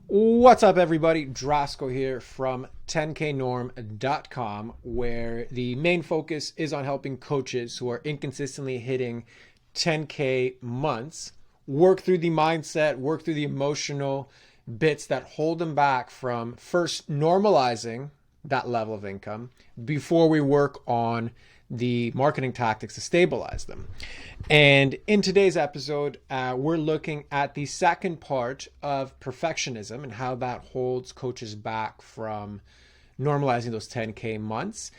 What's up, everybody? Drasco here from 10knorm.com, where the main focus is on helping coaches who are inconsistently hitting 10K months work through the mindset, work through the emotional bits that hold them back from first normalizing that level of income before we work on the marketing tactics to stabilize them. And in today's episode, we're looking at the second part of perfectionism and how that holds coaches back from normalizing those 10K months.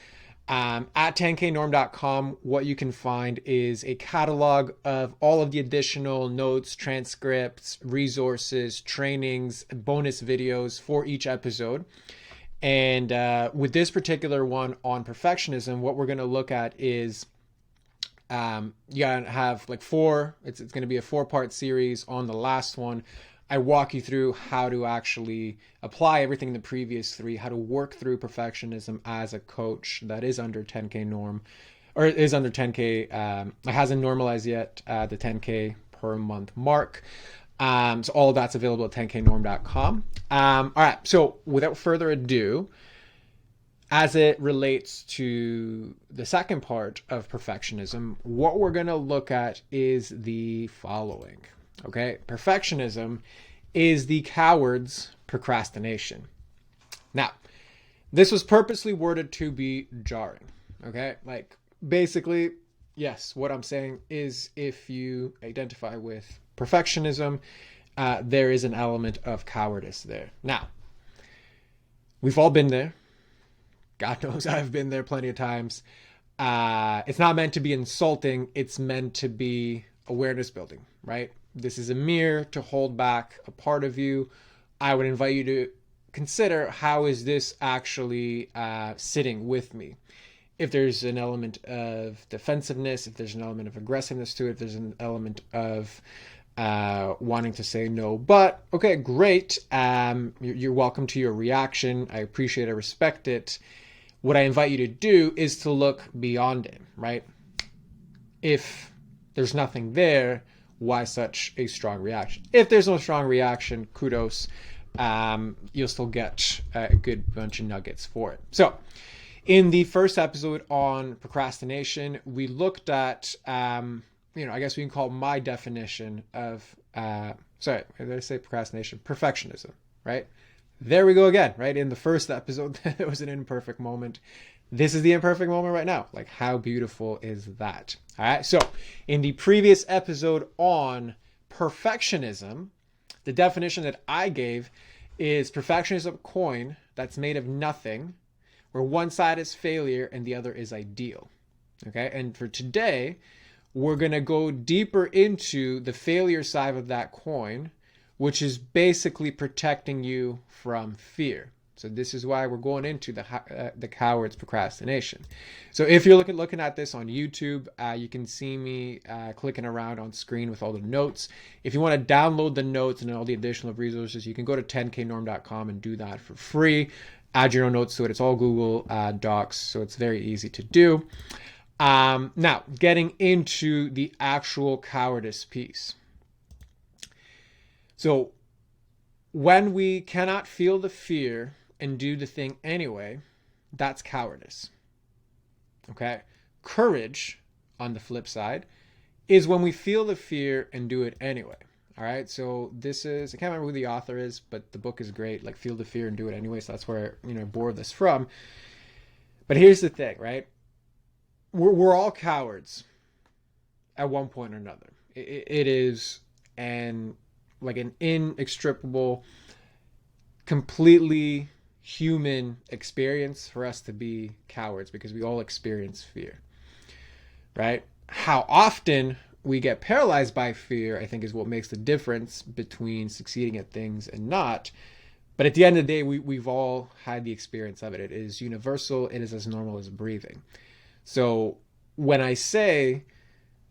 At 10knorm.com, what you can find is a catalog of all of the additional notes, transcripts, resources, trainings, bonus videos for each episode. And with this particular one on perfectionism, what we're going to look at is you gotta have like it's going to be a 4-part series. On the last one, I walk you through how to actually apply everything in the previous 3, how to work through perfectionism as a coach that is under 10K norm, or is under 10K, it hasn't normalized yet, the 10K per month mark. So all of that's available at 10knorm.com. All right. So without further ado, as it relates to the second part of perfectionism, what we're going to look at is the following. Okay. Perfectionism is the coward's procrastination. Now, this was purposely worded to be jarring. Okay. Like basically, yes, what I'm saying is if you identify with perfectionism, there is an element of cowardice there. Now, we've all been there. God knows I've been there plenty of times. It's not meant to be insulting. It's meant to be awareness building, right? This is a mirror to hold back a part of you. I would invite you to consider, how is this actually sitting with me? If there's an element of defensiveness, if there's an element of aggressiveness to it, if there's an element of wanting to say no, but okay, great. You're welcome to your reaction. I appreciate it, I respect it. What I invite you to do is to look beyond it, right? If there's nothing there, why such a strong reaction? If there's no strong reaction, kudos. You'll still get a good bunch of nuggets for it. So in the first episode on procrastination, we looked at, I guess we can call my definition of, sorry, did I say procrastination? Perfectionism, right? There we go again, right? In the first episode, it was an imperfect moment. This is the imperfect moment right now. Like, how beautiful is that? All right. So in the previous episode on perfectionism, the definition that I gave is perfectionism a coin that's made of nothing, where one side is failure and the other is ideal. Okay. And for today, we're going to go deeper into the failure side of that coin, which is basically protecting you from fear. So this is why we're going into the coward's procrastination. So if you're looking at this on YouTube, you can see me clicking around on screen with all the notes. If you want to download the notes and all the additional resources, you can go to 10knorm.com and do that for free. Add your own notes to it. It's all Google Docs, so it's very easy to do. Now, getting into the actual cowardice piece. So when we cannot feel the fear and do the thing anyway, that's cowardice. Okay? Courage, on the flip side, is when we feel the fear and do it anyway. All right? So this is, I can't remember who the author is, but the book is great. Like, feel the fear and do it anyway. So that's where I borrowed this from. But here's the thing, right? We're all cowards at one point or another. It is an inextricable, completely human experience for us to be cowards, because we all experience fear, right? How often we get paralyzed by fear, I think, is what makes the difference between succeeding at things and not. But at the end of the day, we've all had the experience of it. It is universal. It is as normal as breathing. So when I say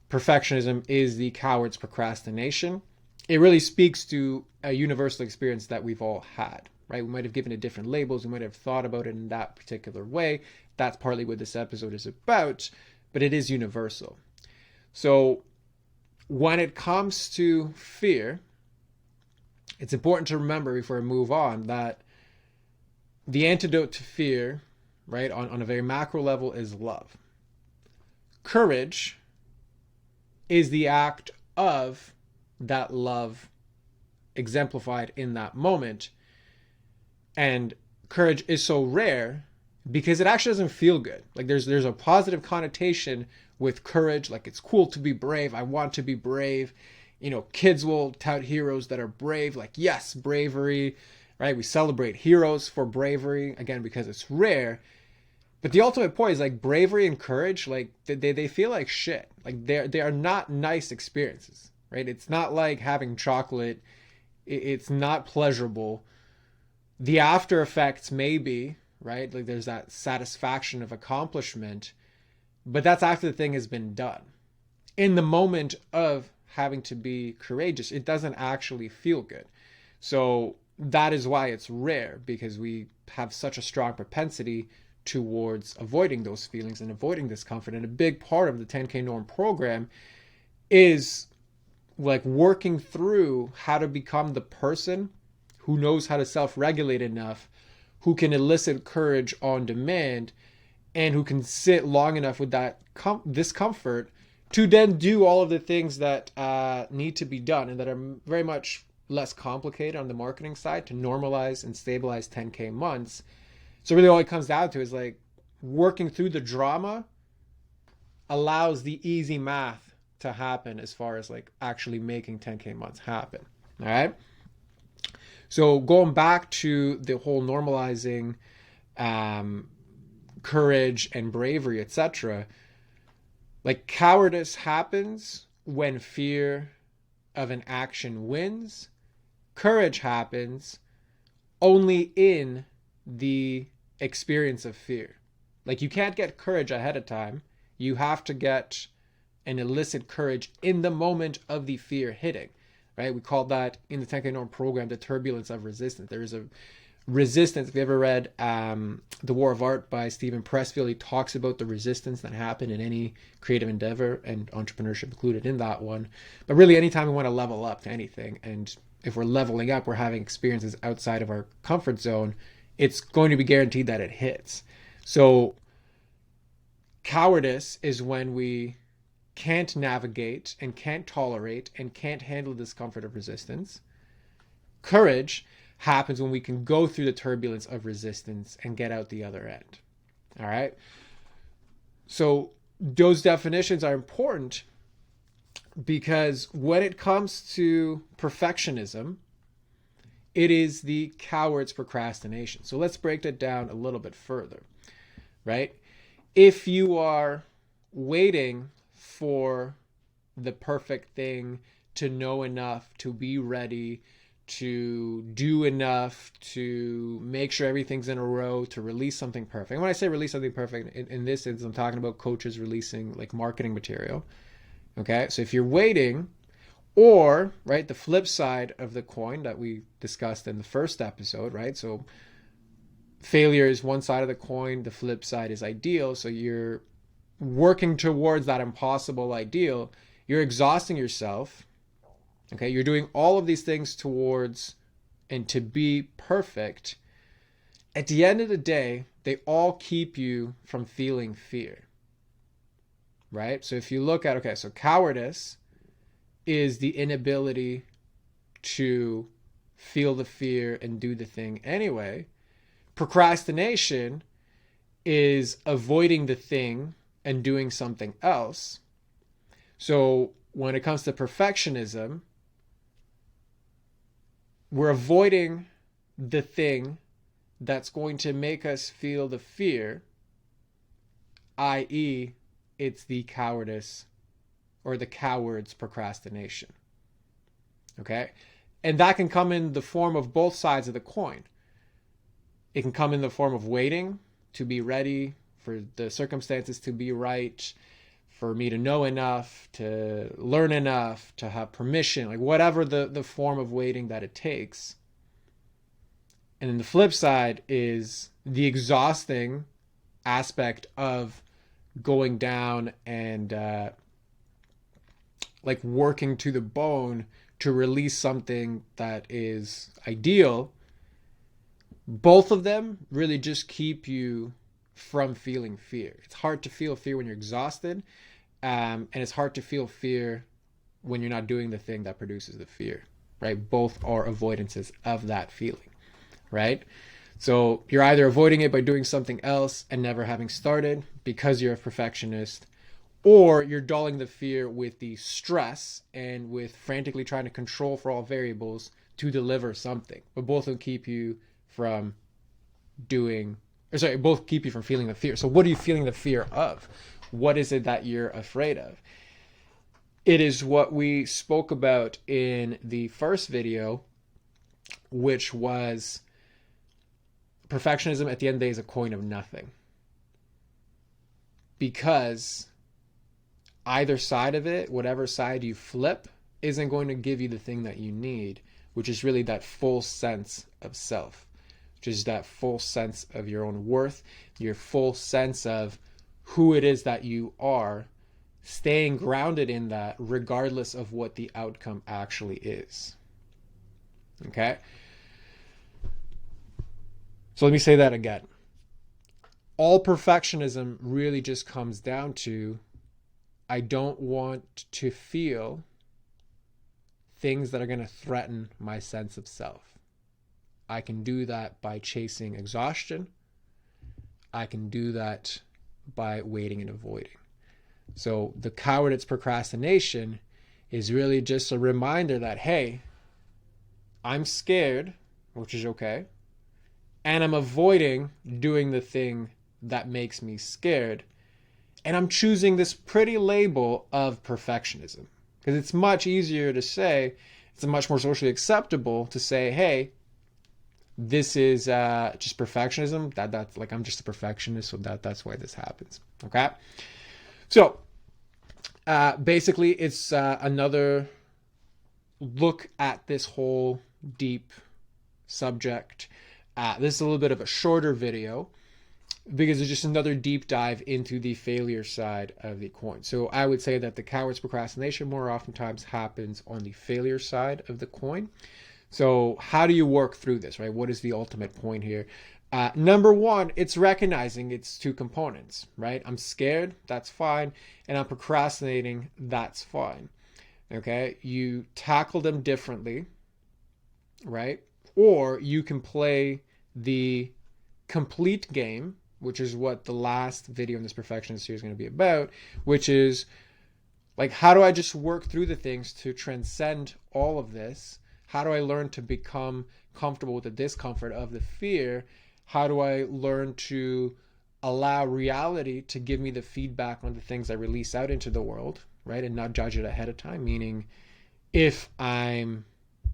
perfectionism is the coward's procrastination, it really speaks to a universal experience that we've all had, right? We might have given it different labels. We might have thought about it in that particular way. That's partly what this episode is about, but it is universal. So when it comes to fear, it's important to remember before we move on that the antidote to fear, right, on a very macro level is love. Courage is the act of that love exemplified in that moment. And courage is so rare because it actually doesn't feel good. Like there's a positive connotation with courage. Like it's cool to be brave. I want to be brave. You know, kids will tout heroes that are brave. Like, yes, bravery, right? We celebrate heroes for bravery, again, because it's rare. But the ultimate point is like bravery and courage, like they feel like shit. Like they are not nice experiences, right? It's not like having chocolate. It's not pleasurable. The after effects maybe, right? Like there's that satisfaction of accomplishment, but that's after the thing has been done. In the moment of having to be courageous, it doesn't actually feel good. So that is why it's rare, because we have such a strong propensity towards avoiding those feelings and avoiding discomfort. And a big part of the 10K Norm program is like working through how to become the person who knows how to self-regulate enough, who can elicit courage on demand, and who can sit long enough with that discomfort to then do all of the things that need to be done and that are very much less complicated on the marketing side to normalize and stabilize 10K months. So really all it comes down to is like working through the drama allows the easy math to happen as far as like actually making 10K months happen. All right. So going back to the whole normalizing courage and bravery, etc., like cowardice happens when fear of an action wins. Courage happens only in the experience of fear. Like you can't get courage ahead of time. You have to get and elicit courage in the moment of the fear hitting, right? We call that in the 10K Norm program the turbulence of resistance. There is a resistance. If you ever read The War of Art by Stephen Pressfield, he talks about the resistance that happen in any creative endeavor, and entrepreneurship included in that one. But really anytime we want to level up to anything, and if we're leveling up, we're having experiences outside of our comfort zone, it's going to be guaranteed that it hits. So cowardice is when we can't navigate and can't tolerate and can't handle the discomfort of resistance. Courage happens when we can go through the turbulence of resistance and get out the other end. All right. So those definitions are important because when it comes to perfectionism, it is the coward's procrastination. So let's break that down a little bit further, right? If you are waiting for the perfect thing, to know enough, to be ready, to do enough, to make sure everything's in a row, to release something perfect. And when I say release something perfect, in this instance, I'm talking about coaches releasing like marketing material. Okay, so if you're waiting, or, right, the flip side of the coin that we discussed in the first episode, right? So failure is one side of the coin, the flip side is ideal. So you're working towards that impossible ideal, you're exhausting yourself. Okay, you're doing all of these things towards and to be perfect. At the end of the day, they all keep you from feeling fear, right? So if you look at, okay, so cowardice is the inability to feel the fear and do the thing anyway. Procrastination is avoiding the thing and doing something else. So when it comes to perfectionism, we're avoiding the thing that's going to make us feel the fear, i.e., it's the cowardice or the coward's procrastination. Okay? And that can come in the form of both sides of the coin. It can come in the form of waiting to be ready, for the circumstances to be right, for me to know enough, to learn enough, to have permission, like whatever the form of waiting that it takes. And then the flip side is the exhausting aspect of going down and like working to the bone to release something that is ideal, both of them really just keep you from feeling fear. It's hard to feel fear when you're exhausted, and it's hard to feel fear when you're not doing the thing that produces the fear, right? Both are avoidances of that feeling, right? So you're either avoiding it by doing something else and never having started because you're a perfectionist, or you're dulling the fear with the stress and with frantically trying to control for all variables to deliver something. But both will keep you from both keep you from feeling the fear. So what are you feeling the fear of? What is it that you're afraid of? It is what we spoke about in the first video, which was perfectionism at the end of the day is a coin of nothing. Because either side of it, whatever side you flip, isn't going to give you the thing that you need, which is really that full sense of self, which is that full sense of your own worth, your full sense of who it is that you are, staying grounded in that regardless of what the outcome actually is. Okay? So let me say that again. All perfectionism really just comes down to, I don't want to feel things that are going to threaten my sense of self. I can do that by chasing exhaustion. I can do that by waiting and avoiding. So the cowardice procrastination is really just a reminder that, hey, I'm scared, which is okay, and I'm avoiding doing the thing that makes me scared, and I'm choosing this pretty label of perfectionism because it's much easier to say, it's much more socially acceptable to say, hey, this is just perfectionism. That's like, I'm just a perfectionist, so that's why this happens. Okay, so basically, it's another look at this whole deep subject. This is a little bit of a shorter video because it's just another deep dive into the failure side of the coin. So I would say that the coward's procrastination more oftentimes happens on the failure side of the coin. So how do you work through this, right? What is the ultimate point here? Number one, it's recognizing its two components, right? I'm scared, that's fine. And I'm procrastinating, that's fine. Okay? You tackle them differently, right? Or you can play the complete game, which is what the last video in this perfectionist series is going to be about, which is like, how do I just work through the things to transcend all of this? How do I learn to become comfortable with the discomfort of the fear? How do I learn to allow reality to give me the feedback on the things I release out into the world, right? And not judge it ahead of time. Meaning, if I'm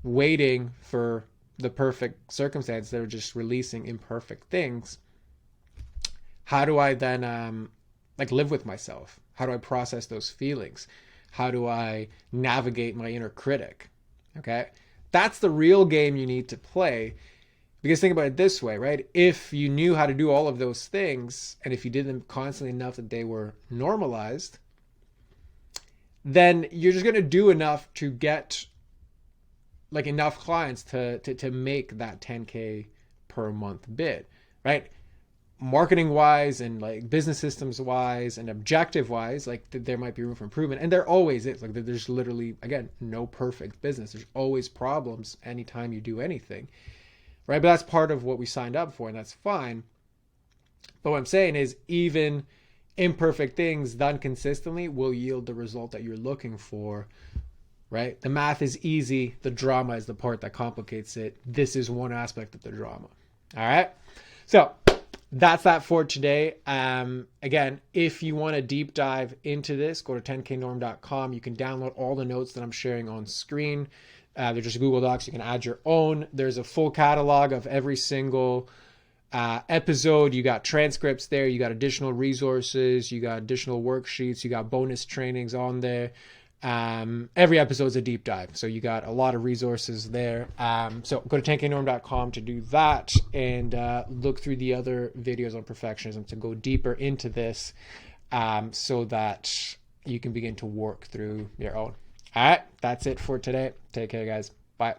waiting for the perfect circumstance, they're just releasing imperfect things. How do I then live with myself? How do I process those feelings? How do I navigate my inner critic? Okay, that's the real game you need to play. Because think about it this way, right? If you knew how to do all of those things, and if you did them constantly enough that they were normalized, then you're just going to do enough to get like enough clients to make that 10K per month bid, right? Marketing wise and like business systems wise and objective wise, like there might be room for improvement, and there always is. Like there's literally, again, no perfect business. There's always problems anytime you do anything, right? But that's part of what we signed up for, and that's fine. But what I'm saying is, even imperfect things done consistently will yield the result that you're looking for, right? The math is easy. The drama is the part that complicates it. This is one aspect of the drama. All right. So that's that for today. Again, if you want to deep dive into this, go to 10knorm.com. You can download all the notes that I'm sharing on screen. They're just Google Docs. You can add your own. There's a full catalog of every single episode. You got transcripts there. You got additional resources. You got additional worksheets. You got bonus trainings on there. Every episode is a deep dive. So you got a lot of resources there. So go to 10knorm.com to do that, and look through the other videos on perfectionism to go deeper into this, so that you can begin to work through your own. All right, that's it for today. Take care, guys. Bye.